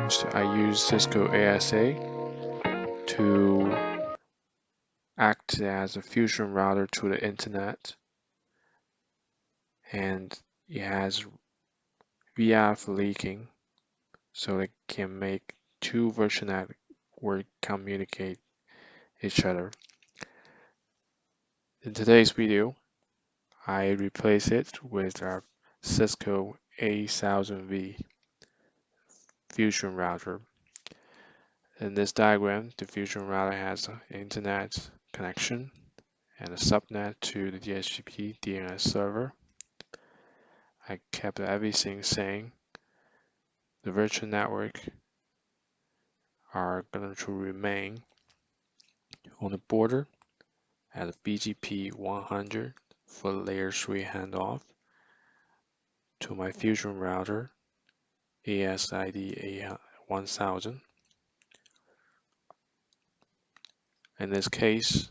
So I use Cisco ASA to act as a fusion router to the internet, and it has VRF leaking, so it can make two virtual networks communicate each other. In today's video, I replace it with our Cisco A1000V fusion router. In this diagram, the fusion router has an internet connection and a subnet to the DHCP DNS server. I kept everything same. The virtual network are going to remain on the border at BGP 100 for layer 3 handoff to my fusion router ASID 1000. In this case,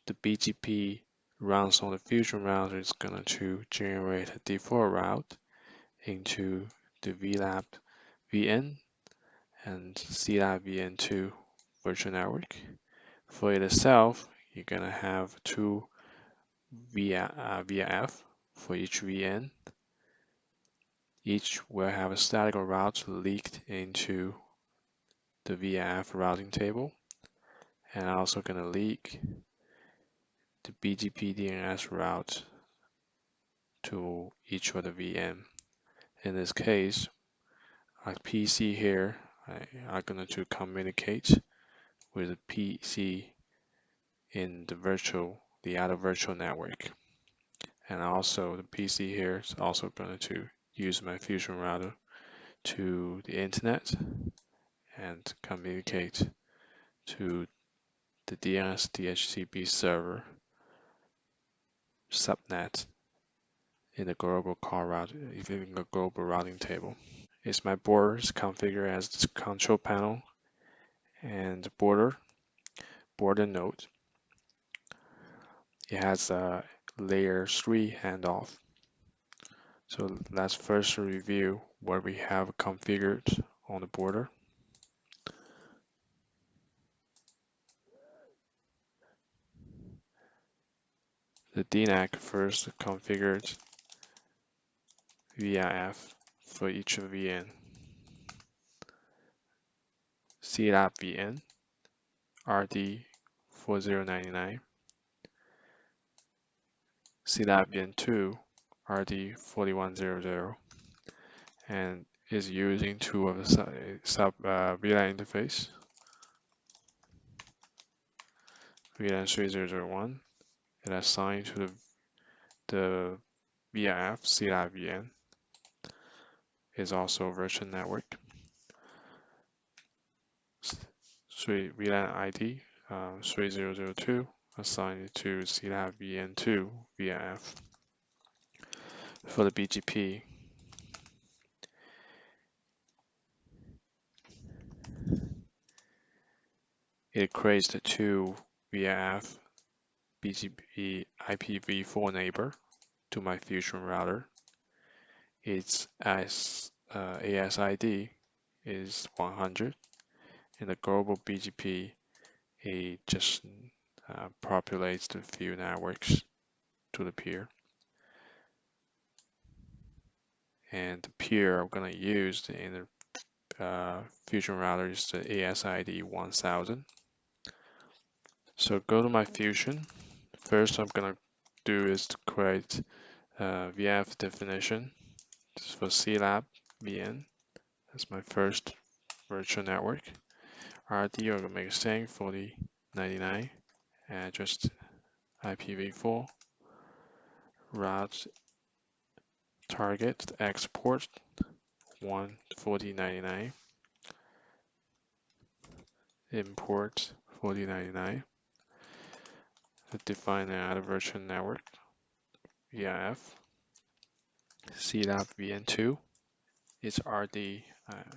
the BGP runs on the fusion router is going to generate a default route into the VLAN VN and CLAB VN2 virtual network. For it itself, you're going to have two VRF for each VN. Each will have a static route leaked into the VRF routing table, and also going to leak the BGP DNS route to each of the VM. In this case, our PC here are going to communicate with the PC in the other virtual network. And also the PC here is also going to use my fusion router to the internet and communicate to the DNS DHCP server subnet in the global call route, in the global routing table. Is my border is configured as the control panel and border node. It has a layer 3 handoff. So let's first review what we have configured on the border. The DNAC first configured VRF for each VN. CLAB VN RD4099, CLAB VN2 RD4100, and is using two of the sub VLAN interface, VLAN 3001, and assigned to the VRF CLAB VN. Is also a virtual network. VLAN ID 3002 assigned to CLAB VN2 VRF. For the BGP, it creates the two VRF BGP IPv4 neighbor to my fusion router. Its ASID is 100. In the global BGP, it just populates the few networks to the peer. And the peer I'm going to use in the fusion router is the ASID 1000. So go to my fusion. First I'm going to do is to create VF definition. This is for CLAB VN. That's my first virtual network. RD I'm going to make a string 4099, address IPv4, route target export 14099, import 4099. Define another virtual network, VRF, CLAB VN2. Its RD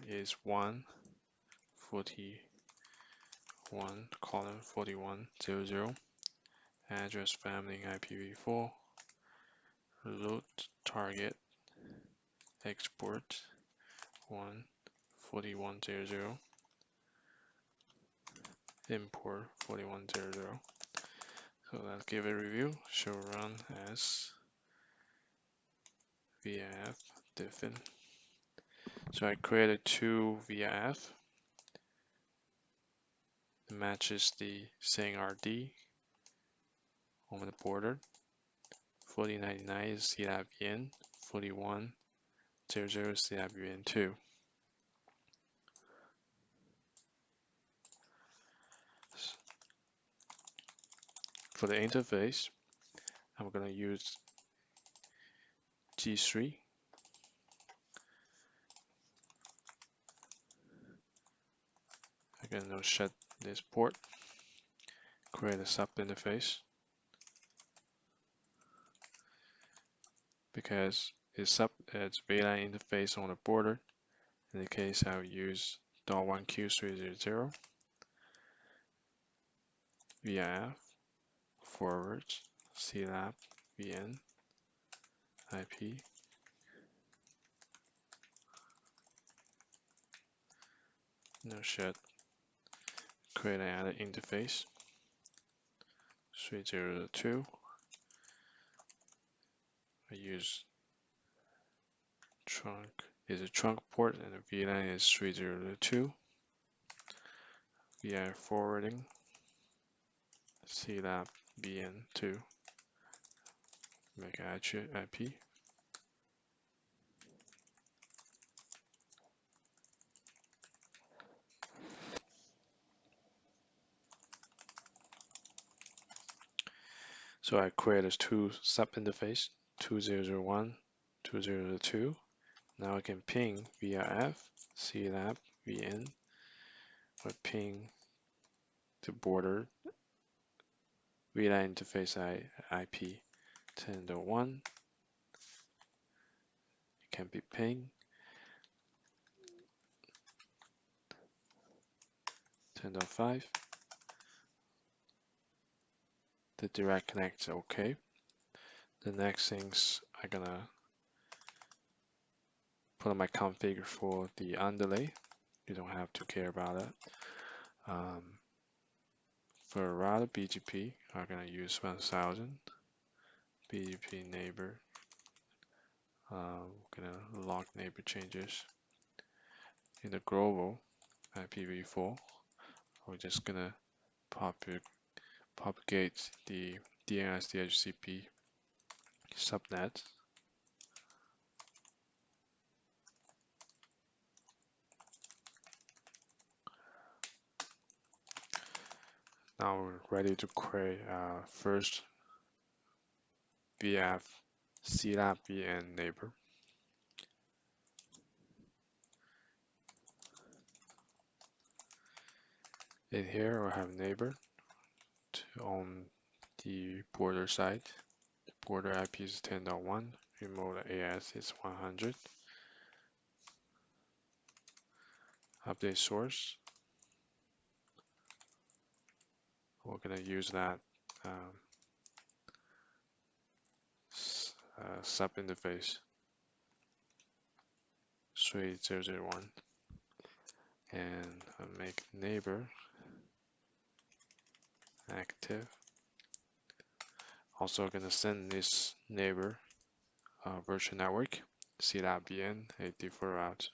is 141:4100. Address family IPv4. Root target export 4100, import 4100. So let's give it a review. Show run as VRF diffin. So I created two VRF. It matches the same RD on the border. 4099 is CLAVN, 4100 is CLAVN2. For the interface, I'm going to use G3. I'm going to shut this port, create a sub interface. Because it's VLAN interface on the border. In the case, I'll use .1Q300 VRF forward CLAB VN IP. Now should create another interface 302. I use trunk is a trunk port and the VLAN is 302. VI forwarding CLAB VN2. Make an IP. So I created two sub interface 2001, 2002. Now I can ping VRF, CLAB, VN, or ping the border VLAN interface IP 10.1. It can be ping 10.5. The direct connect is okay. The next things I'm gonna put on my config for the underlay. You don't have to care about that. For router BGP, I'm gonna use 1000 BGP neighbor. We're gonna log neighbor changes. In the global IPv4, we're just gonna propagate the DNS DHCP subnet. Now we're ready to create first VRF CLAB VN neighbor. In here we'll have neighbor on the border side. The border IP is 10.1, remote AS is 100. Update source. We're gonna use that sub interface 3001 and make neighbor active. Also gonna send this neighbor virtual network CLAB VN a default route.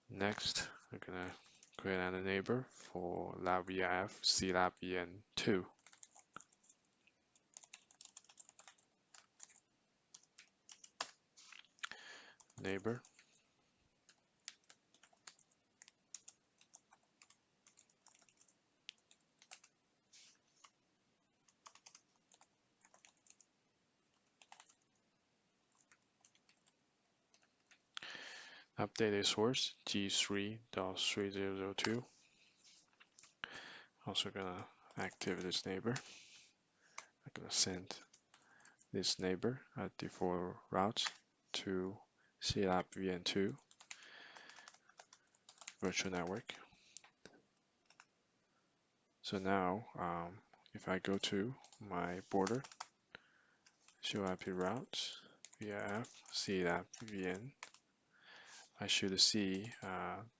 Next, we're gonna create another neighbor for lab VRF CLAB VN2. Neighbor. Updated source G3.3002. Also gonna activate this neighbor. I'm gonna send this neighbor at default route to CLAB VN2 virtual network. So now, if I go to my border, show IP routes, VRF, CLAB VN, I should see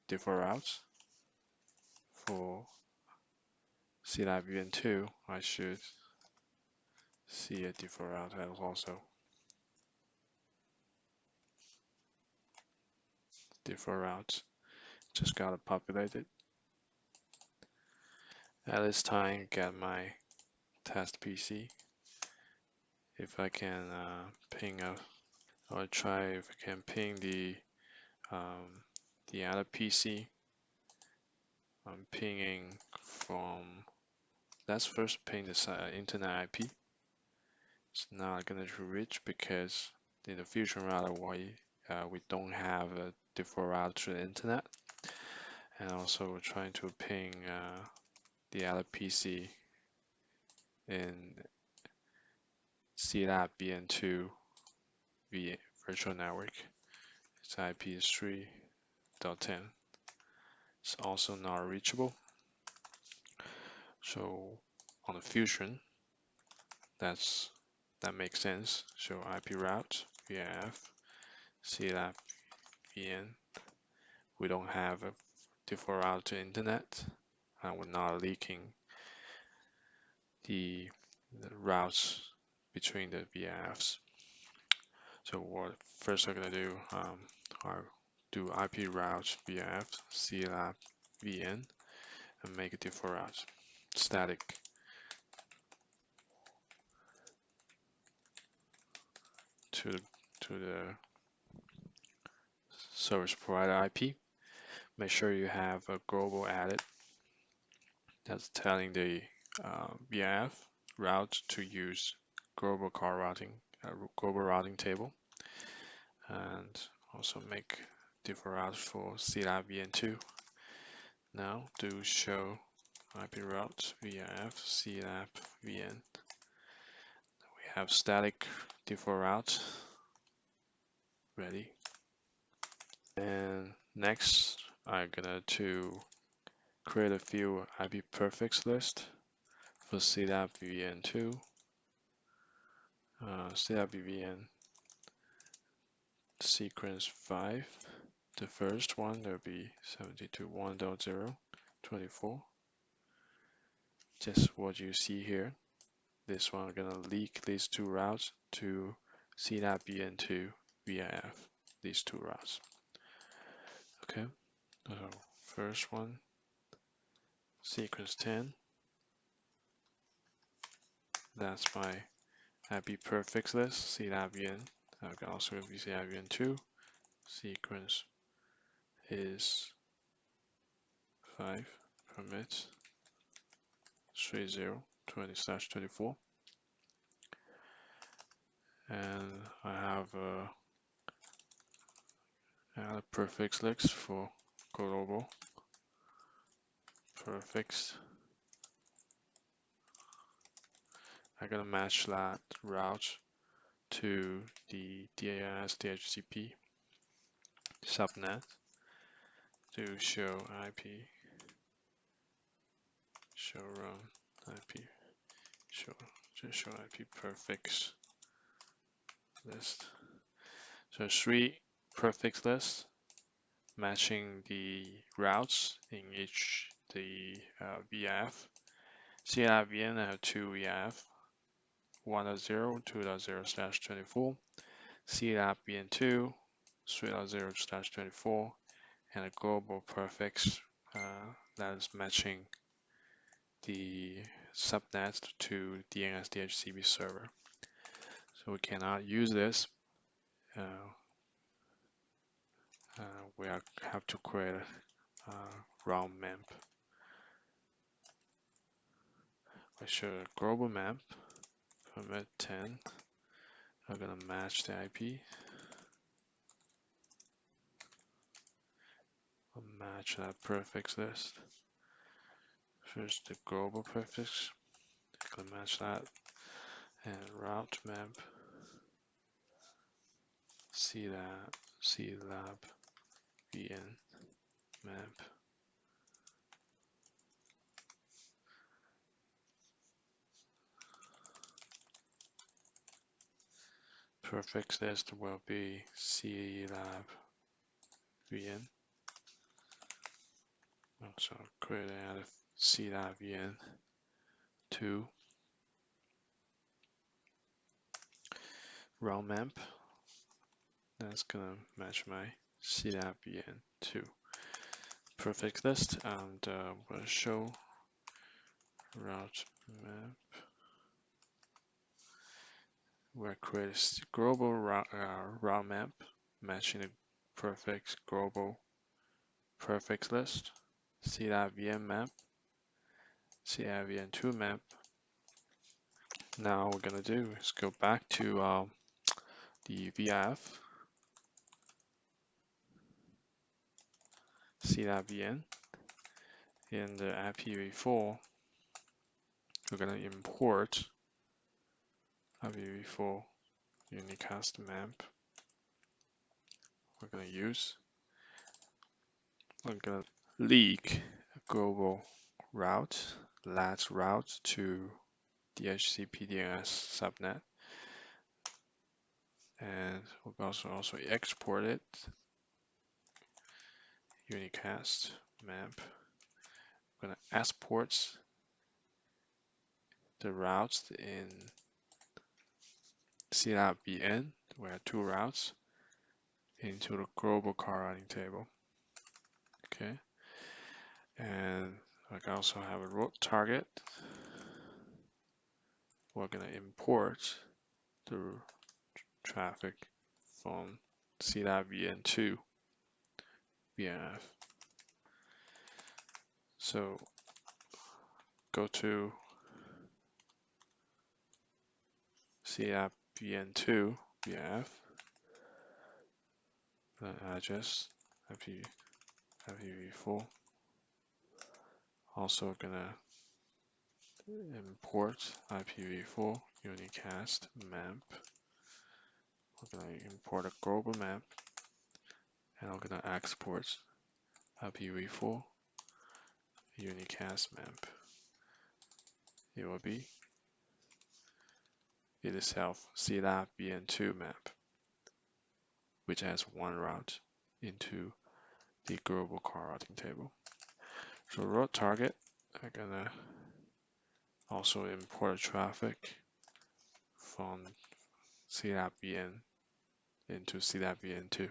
default routes. For CLAB VN2, I should see a default route also. Default routes, just gotta populate it. At this time, get my test PC. If I can ping a, I'll try if I can ping the other PC. I'm pinging from, let's first ping the internet IP. It's not gonna reach because in the fusion router we don't have a default route to the internet. And also we're trying to ping the other PC in CLAB BN2 virtual network. Its IP is 3.10. It's also not reachable. So on the fusion, that makes sense. So IP route, VRF, CLAB VN. We don't have a default route to internet, and we're not leaking the routes between the VRFs. So what first I'm gonna do, I'll do IP route VRF CLAB VN and make a default route static to the service provider IP. Make sure you have a global added that's telling the VRF route to use global call routing, global routing table, and also make default route for CLAB VN2. Now do show IP route VRF CLAB VN. We have static default route ready. And next, I'm gonna create a few IP prefix list for CLAB VN2. CLAB VN sequence 5. The first one will be 72.1.0.24. Just what you see here. This one I'm gonna leak these two routes to CLAB VN2 VRF. These two routes. Okay. So first one, sequence 10. That's my IP prefix list, CLAB VN. I can also be CLAB VN2. Sequence is 5 permit 3020/24. And I have a prefix list for global prefix. I'm gonna match that route to the DNS DHCP subnet to show IP, show run IP, show IP prefix list. So 3 prefix lists matching the routes in each the VRF. CLAB VN I have 2 VRF, 1.0, 2.0/24, CLAB VN2, 3.0/24, and a global prefix that is matching the subnet to DNS DHCP server. So we cannot use this. We have to create a round map. I show a global map, permit 10. I'm gonna match the IP. I'll match that prefix list. First the global prefix, I'm gonna match that, and route map, CLAB VN map. Prefix list will be CLAB VN. So create another C.VN 2 route map. That's gonna match my C.VN 2 prefix list, and we'll show route map. We'll create a global route map matching the prefix global prefix list, C.VN map, C.VN 2 map. Now we're gonna do is go back to the VRF, C.VN. In the IPv4, we're gonna import IPv4 unicast map. We're gonna leak a global route, LAT route to DHCP DNS subnet, and we'll also export it, unicast map. We're gonna export the routes in C.VN. We have 2 routes into the global car routing table. Okay, and I can also have a route target. We're gonna import the traffic from C.VN to VRF. So go to C.VN to VRF, address IPv4. Also gonna import IPv4 unicast map. We're gonna import a global map, and we're gonna export IPv4 unicast map. It will be itself C.VN2 map, which has 1 route into the global car routing table. So route target, I'm gonna also import traffic from C.VN into C.VN2.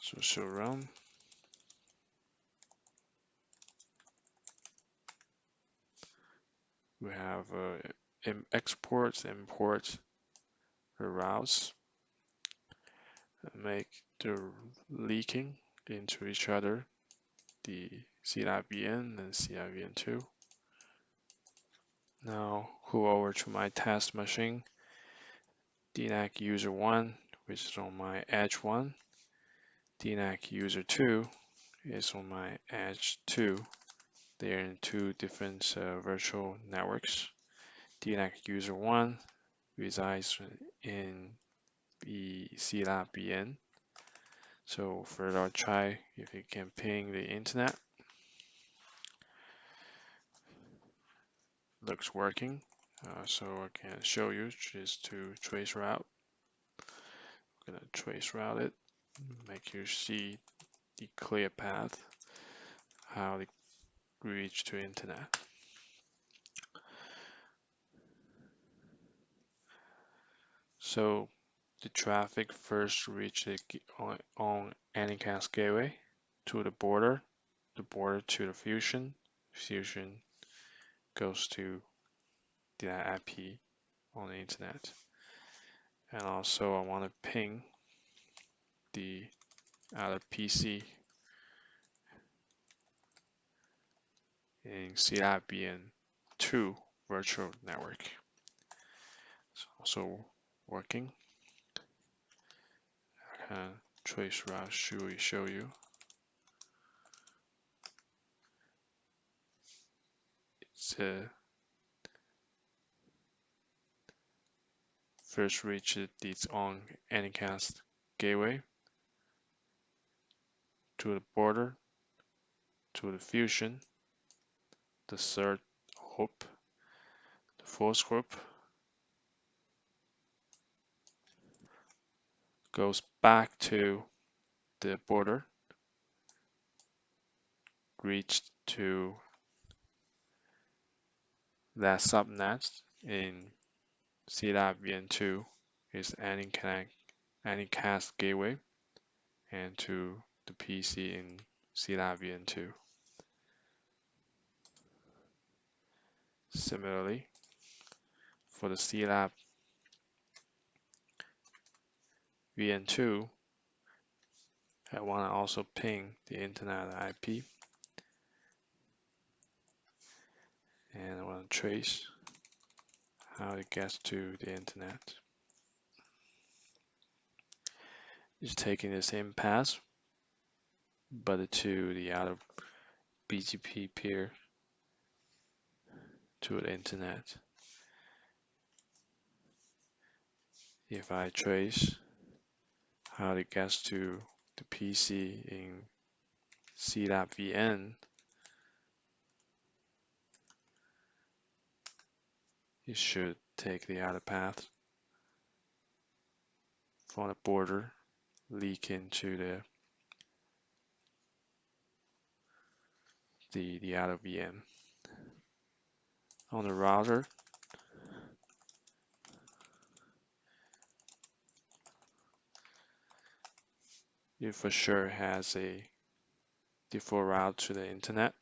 So show run. We have export, import the routes, make the leaking into each other, the C.VN and C.VN2. Now go over to my test machine, DNAC user 1, which is on my edge 1. DNAC user 2 is on my edge 2. They are in 2 different virtual networks. DNAC user 1 resides in the C.VN. So first I'll try if it can ping the internet. Looks working. So I can show you just to trace route. I'm gonna trace route it, make you see the clear path, how it reach to internet. So the traffic first reaches on Anycast gateway to the border to the fusion. Fusion goes to the IP on the internet. And also I want to ping the other PC in C.VN2 virtual network. It's also working. I can trace route show you. It's first reach its on Anycast gateway to the border to the fusion, the third hoop, the fourth hoop, goes back to the border, reach to that subnet in CLAB VN2 is any cast gateway, and to the PC in CLAB VN2. Similarly, for the CLAB VN2, I want to also ping the internet IP, and I want to trace how it gets to the internet. It's taking the same path, but to the other BGP peer to the internet. If I trace how it gets to the PC in CLAB VN, it should take the other path from the border, leak into the other VM. On the router, it for sure has a default route to the internet.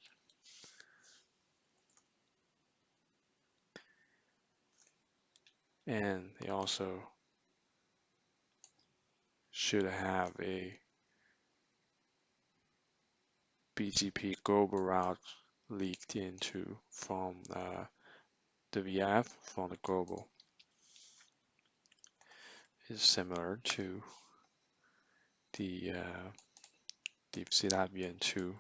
And it also should have a BGP global route leaked into from the VRF from the global. It's similar to the CLAB VN2.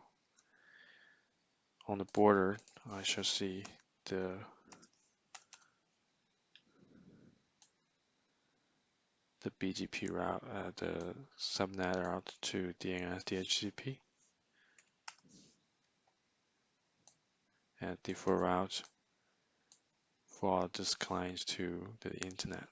On the border, I shall see the BGP route, the subnet route to DNS DHCP, and default route for all these clients to the internet.